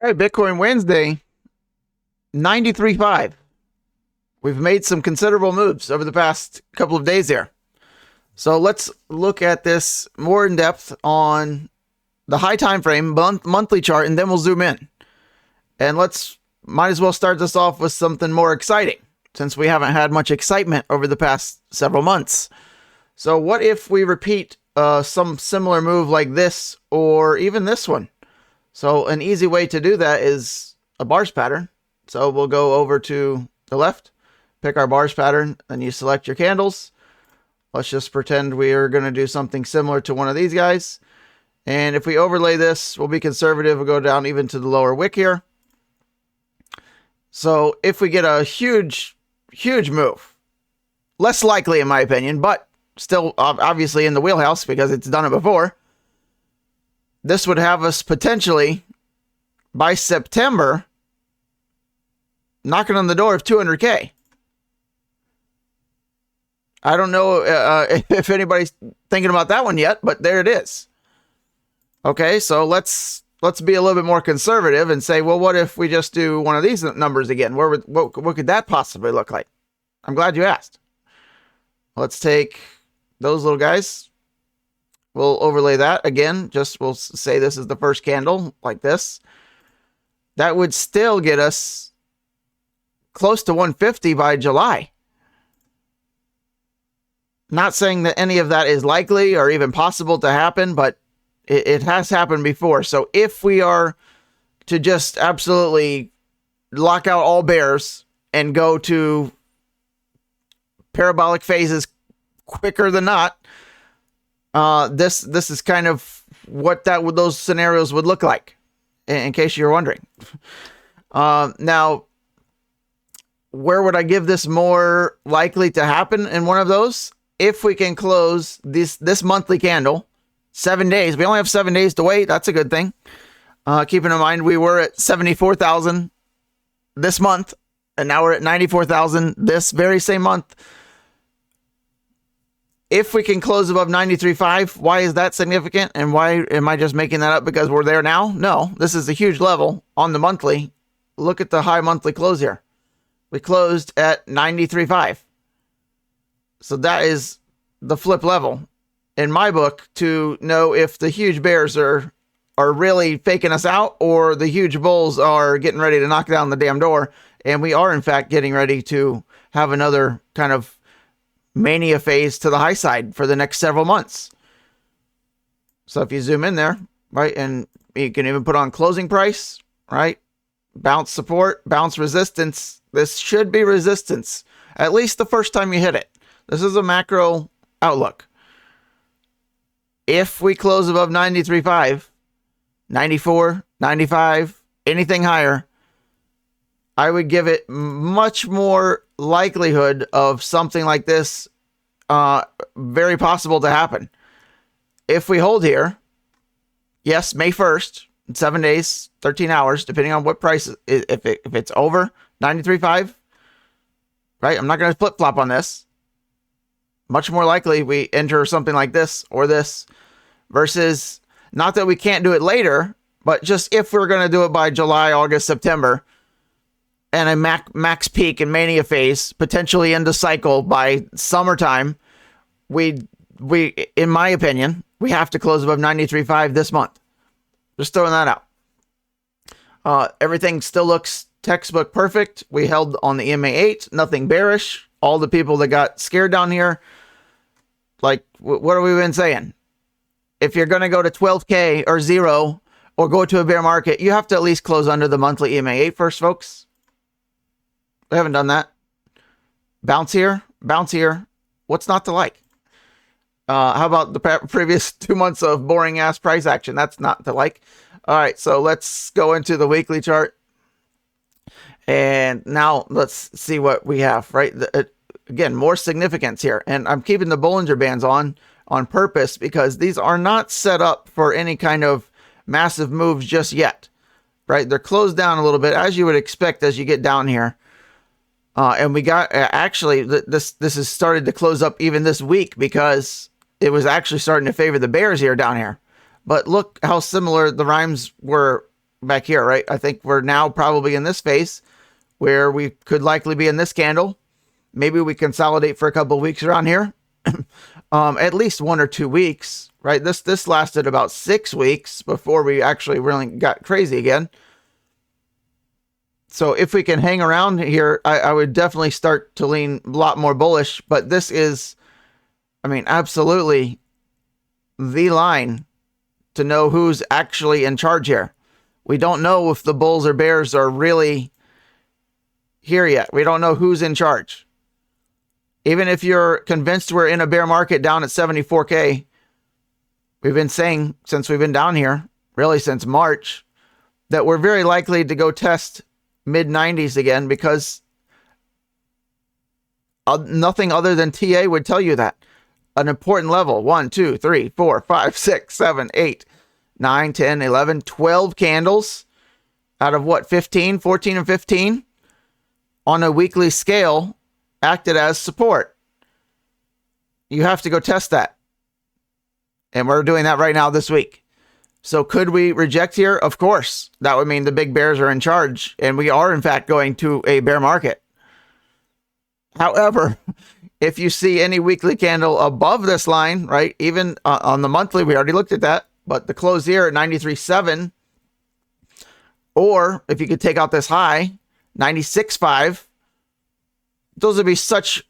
All right, Bitcoin Wednesday, 93.5. We've made some considerable moves over the past couple of days here. So let's look at this more in depth on the high time frame, monthly chart, and then we'll zoom in. And might as well start this off with something more exciting, since we haven't had much excitement over the past several months. So what if we repeat some similar move like this, or even this one? So an easy way to do that is a bars pattern. So we'll go over to the left, pick our bars pattern, and you select your candles. Let's just pretend we are going to do something similar to one of these guys. And if we overlay this, we'll be conservative. We'll go down even to the lower wick here. So if we get a huge move, less likely in my opinion, but still obviously in the wheelhouse because it's done it before, this would have us potentially by September knocking on the door of 200K. I don't know if anybody's thinking about that one yet, but there it is. Okay, so let's be a little bit more conservative and say, well, what if we just do one of these numbers again? What could that possibly look like? I'm glad you asked. Let's take those little guys. We'll overlay that again. We'll say this is the first candle like this. That would still get us close to 150 by July. Not saying that any of that is likely or even possible to happen, but it has happened before. So if we are to just absolutely lock out all bears and go to parabolic phases quicker than not, this is kind of what those scenarios would look like, in case you're wondering. Now, where would I give this more likely to happen in one of those? If we can close this monthly candle, 7 days. We only have 7 days to wait. That's a good thing. Keeping in mind, we were at 74,000 this month, and now we're at 94,000 this very same month. If we can close above 93.5, why is that significant? And why am I just making that up because we're there now? No, this is a huge level on the monthly. Look at the high monthly close here. We closed at 93.5. So that is the flip level in my book to know if the huge bears are really faking us out or the huge bulls are getting ready to knock down the damn door. And we are, in fact, getting ready to have another kind of mania phase to the high side for the next several months. So if you zoom in there, right, and you can even put on closing price, right, bounce support, bounce resistance. This should be resistance, at least the first time you hit it. This is a macro outlook. If we close above 93.5, 94, 95, anything higher, I would give it much more likelihood of something like this very possible to happen. If we hold here, yes, May 1st, 7 days, 13 hours, depending on what price, if it's over 93.5, right? I'm not going to flip-flop on this. Much more likely we enter something like this or this versus, not that we can't do it later, but just if we're going to do it by July, August, September, and a max peak and mania phase, potentially end the cycle by summertime, we, in my opinion, we have to close above 93.5 this month. Just throwing that out. Everything still looks textbook perfect. We held on the MA8, nothing bearish. All the people that got scared down here, like, what have we been saying? If you're going to go to 12K or zero or go to a bear market, you have to at least close under the monthly MA8 first, folks. We haven't done that. Bounce here, bounce here. What's not to like? How about the previous 2 months of boring ass price action? That's not to like. All right, so let's go into the weekly chart. And now let's see what we have, right? Again, more significance here. And I'm keeping the Bollinger Bands on purpose because these are not set up for any kind of massive moves just yet, right? They're closed down a little bit, as you would expect as you get down here. And we got, actually, this has started to close up even this week because it was actually starting to favor the bears here down here. But look how similar the rhymes were back here, right? I think we're now probably in this phase where we could likely be in this candle. Maybe we consolidate for a couple of weeks around here. At least 1 or 2 weeks, right? This lasted about 6 weeks before we actually really got crazy again. So if we can hang around here, I would definitely start to lean a lot more bullish. But this is, I mean, absolutely the line to know who's actually in charge here. We don't know if the bulls or bears are really here yet. We don't know who's in charge. Even if you're convinced we're in a bear market down at 74K, we've been saying since we've been down here, really since March, that we're very likely to go test mid 90s again, because nothing other than TA would tell you that. An important level, 1, 2, 3, 4, 5, 6, 7, 8, 9, 10, 11, 12 candles out of what, 15, 14 and 15 on a weekly scale acted as support. You have to go test that. And we're doing that right now this week. So could we reject here? Of course. That would mean the big bears are in charge, and we are in fact going to a bear market. However, if you see any weekly candle above this line, right, even on the monthly, we already looked at that, but the close here at 93.7, or if you could take out this high, 96.5, those would be such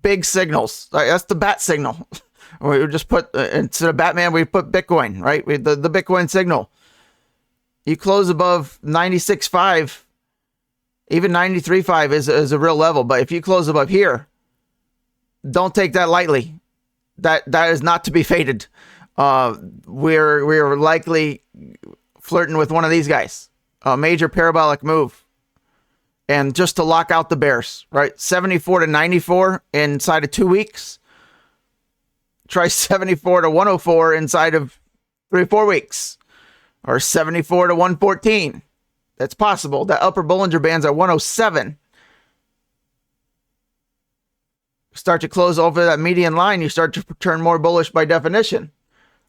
big signals. That's the bat signal. We would just put, instead of Batman, we put Bitcoin, right? The Bitcoin signal. You close above 96.5, even 93.5 is a real level. But if you close above here, don't take that lightly. That is not to be faded. We're likely flirting with one of these guys. A major parabolic move. And just to lock out the bears, right? 74 to 94 inside of 2 weeks. Try 74 to 104 inside of 3 or 4 weeks. Or 74 to 114. That's possible. That upper Bollinger Band's at 107. Start to close over that median line, you start to turn more bullish by definition.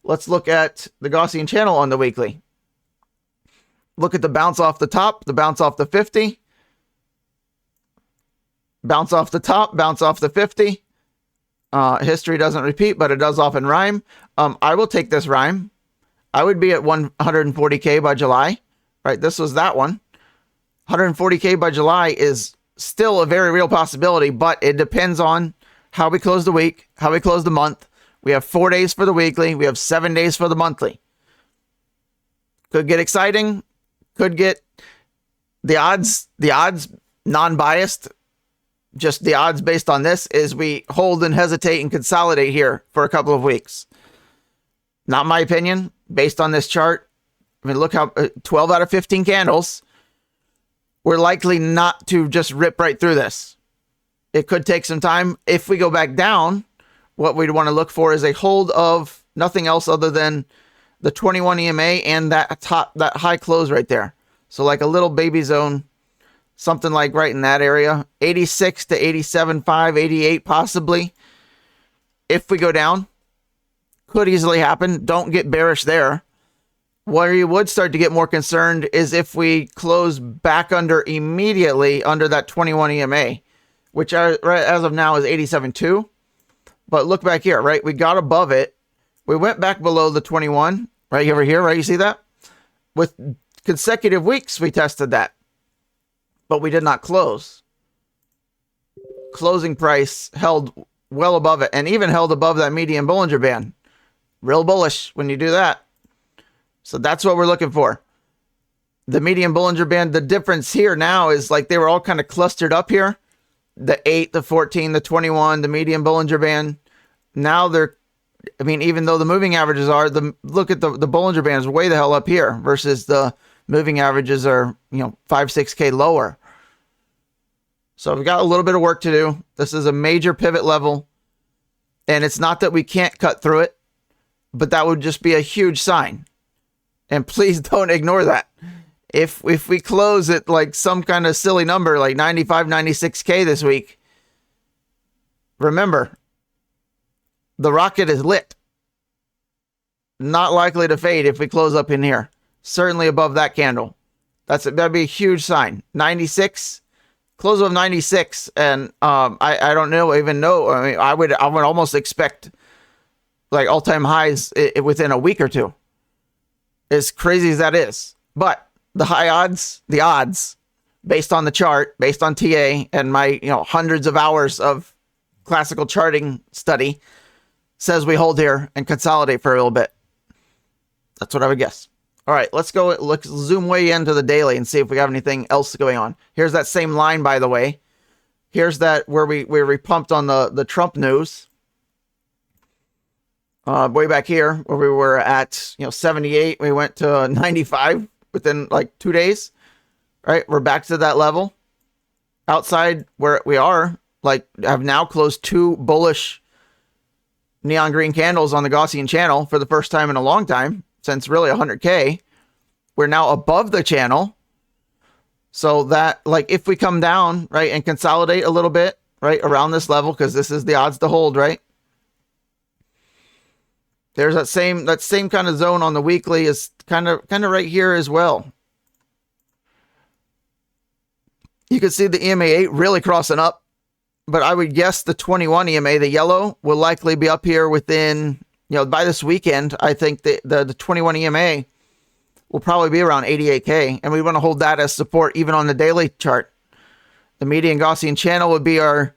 Let's look at the Gaussian channel on the weekly. Look at the bounce off the top, the bounce off the 50. Bounce off the top, bounce off the 50. History doesn't repeat, but it does often rhyme. I will take this rhyme. I would be at 140K by July, right? This was that one. 140K by July is still a very real possibility, but it depends on how we close the week, how we close the month. We have 4 days for the weekly. We have 7 days for the monthly. Could get exciting. Could get the odds non-biased. Just the odds based on this is we hold and hesitate and consolidate here for a couple of weeks. Not my opinion, based on this chart. I mean, look how 12 out of 15 candles. We're likely not to just rip right through this. It could take some time. If we go back down, what we'd want to look for is a hold of nothing else other than the 21 EMA and that high close right there. So like a little baby zone, something like right in that area, 86 to 87.5, 88 possibly. If we go down, could easily happen. Don't get bearish there. Where you would start to get more concerned is if we close back under immediately under that 21 EMA, which as of now is 87.2. But look back here, right? We got above it. We went back below the 21 right over here, right? You see that? With consecutive weeks, we tested that. But we did not close. Closing price held well above it and even held above that median Bollinger Band. Real bullish when you do that. So that's what we're looking for. The median Bollinger Band, the difference here now is like they were all kind of clustered up here. The 8, the 14, the 21, the median Bollinger Band. Now they're, I mean, even though the moving averages are, look at the Bollinger Band is way the hell up here versus the moving averages are, 5, 6K lower. So we've got a little bit of work to do. This is a major pivot level. And it's not that we can't cut through it, but that would just be a huge sign. And please don't ignore that. If we close at like some kind of silly number, like 95, 96K this week, remember, the rocket is lit. Not likely to fade if we close up in here. certainly above that candle. That'd be a huge sign. 96, close of 96, and I don't even know. I mean, I would almost expect like all-time highs within a week or two. As crazy as that is, but the odds, based on the chart, based on TA and my hundreds of hours of classical charting study, says we hold here and consolidate for a little bit. That's what I would guess. All right, let's zoom way into the daily and see if we have anything else going on. Here's that same line, by the way. Here's that where we pumped on the Trump news. Way back here where we were at 78, we went to 95 within like 2 days. Right, we're back to that level. Outside where we are, like, have now closed 2 bullish neon green candles on the Gaussian channel for the first time in a long time, since really 100K. We're now above the channel. So that, like, if we come down, right, and consolidate a little bit, right, around this level, because this is the odds to hold, right? There's that same kind of zone on the weekly is kind of right here as well. You can see the EMA 8 really crossing up, but I would guess the 21 EMA, the yellow, will likely be up here within, by this weekend. I think the 21 EMA will probably be around 88K, and we want to hold that as support even on the daily chart. The median Gaussian channel would be our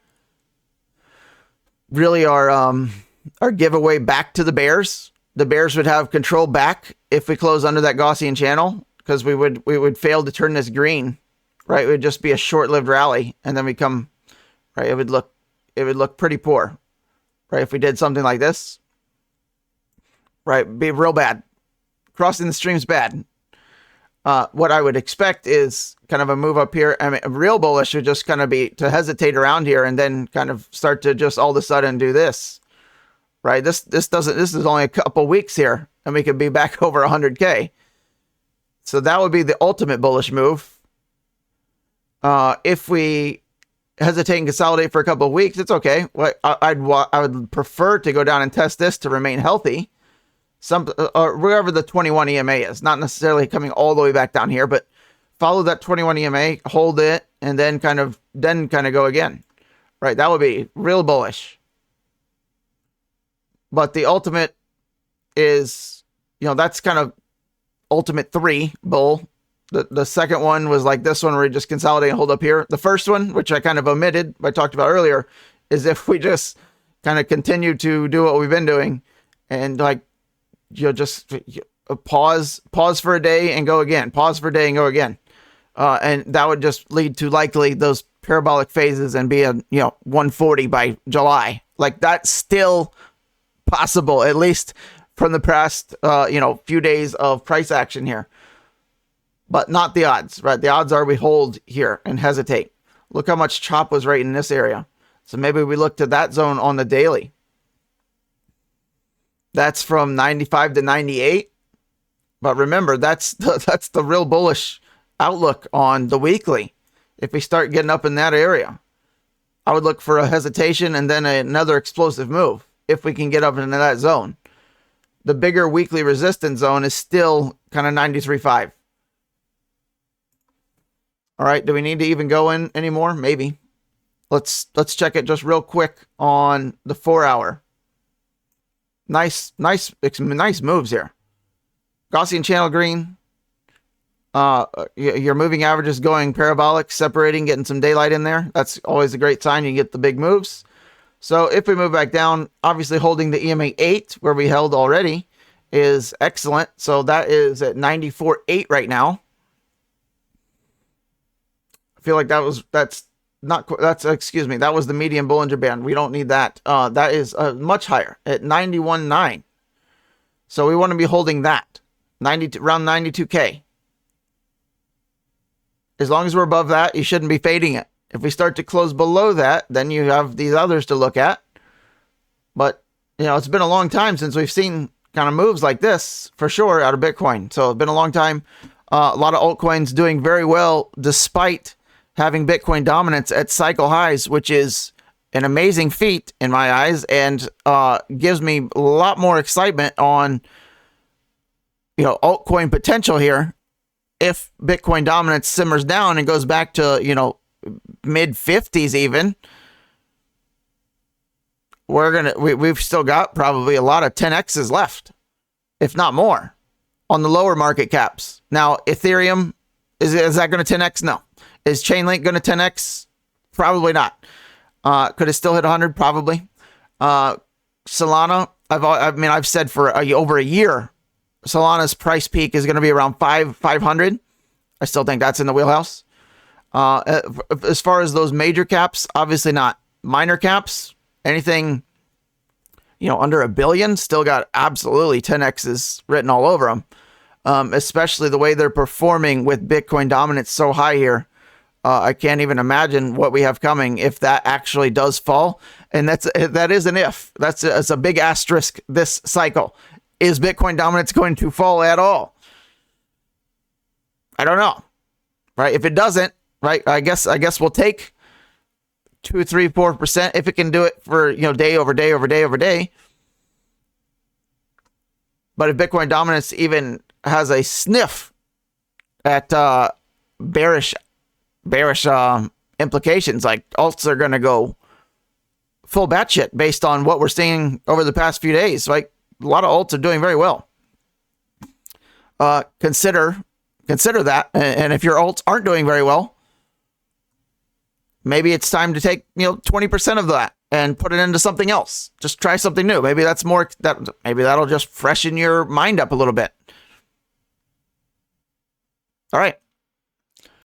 giveaway back to the bears. The bears would have control back if we close under that Gaussian channel, because we would fail to turn this green. Right, it would just be a short-lived rally, and then we come. Right, it would look pretty poor. Right, if we did something like this. Right, be real bad. Crossing the stream's bad. What I would expect is kind of a move up here. I mean, a real bullish would just kind of be to hesitate around here and then kind of start to just all of a sudden do this. Right, this is only a couple weeks here, and we could be back over 100K. So that would be the ultimate bullish move. If we hesitate and consolidate for a couple of weeks, it's okay. I would prefer to go down and test this to remain healthy. Wherever the 21 EMA is, not necessarily coming all the way back down here, but follow that 21 EMA, hold it, and then kind of go again. Right, that would be real bullish. But the ultimate is, that's kind of ultimate 3 bull. The second one was like this one where we just consolidate and hold up here. The first one, which I kind of omitted, I talked about earlier, is if we just kind of continue to do what we've been doing and just pause for a day and go again, pause for a day and go again. And that would just lead to likely those parabolic phases and be a 140 by July. Like, that's still possible, at least from the past few days of price action here. But not the odds, right? The odds are we hold here and hesitate. Look how much chop was right in this area. So maybe we look to that zone on the daily. That's from 95 to 98. But remember, that's the real bullish outlook on the weekly. If we start getting up in that area, I would look for a hesitation and then another explosive move if we can get up into that zone. The bigger weekly resistance zone is still kind of 93.5. All right, do we need to even go in anymore? Maybe. Let's check it just real quick on the 4 hour. Nice moves here. Gaussian channel green. Your moving average is going parabolic, separating, getting some daylight in there. That's always a great sign. You get the big moves. So if we move back down, obviously holding the EMA 8 where we held already is excellent. So that is at 94.8 right now. I feel like that was the median Bollinger Band. We don't need that. That is much higher at 91.9. So we want to be holding that around 92K. As long as we're above that, you shouldn't be fading it. If we start to close below that, then you have these others to look at. But it's been a long time since we've seen kind of moves like this for sure out of Bitcoin. So it's been a long time. A lot of altcoins doing very well despite having Bitcoin dominance at cycle highs, which is an amazing feat in my eyes, and gives me a lot more excitement on altcoin potential here. If Bitcoin dominance simmers down and goes back to, mid 50s even, we've still got probably a lot of 10x's left, if not more, on the lower market caps. Now, Ethereum, is that going to 10x? No. Is Chainlink going to 10x? Probably not. Could it still hit 100? Probably. Solana, I've said for over a year, Solana's price peak is going to be around 500. I still think that's in the wheelhouse. As far as those major caps, obviously not. Minor caps, anything, under $1 billion, still got absolutely 10x's written all over them. Especially the way they're performing with Bitcoin dominance so high here. I can't even imagine what we have coming if that actually does fall. And that is an if. That's a big asterisk this cycle. Is Bitcoin dominance going to fall at all? I don't know. Right? If it doesn't, right, I guess we'll take 2, 3, 4% if it can do it for, day over day over day over day. But if Bitcoin dominance even has a sniff at bearish implications, like alts are going to go full batshit based on what we're seeing over the past few days. Like, a lot of alts are doing very well. Consider that. And if your alts aren't doing very well, maybe it's time to take 20% of that and put it into something else. Just try something new. Maybe maybe that'll just freshen your mind up a little bit. All right.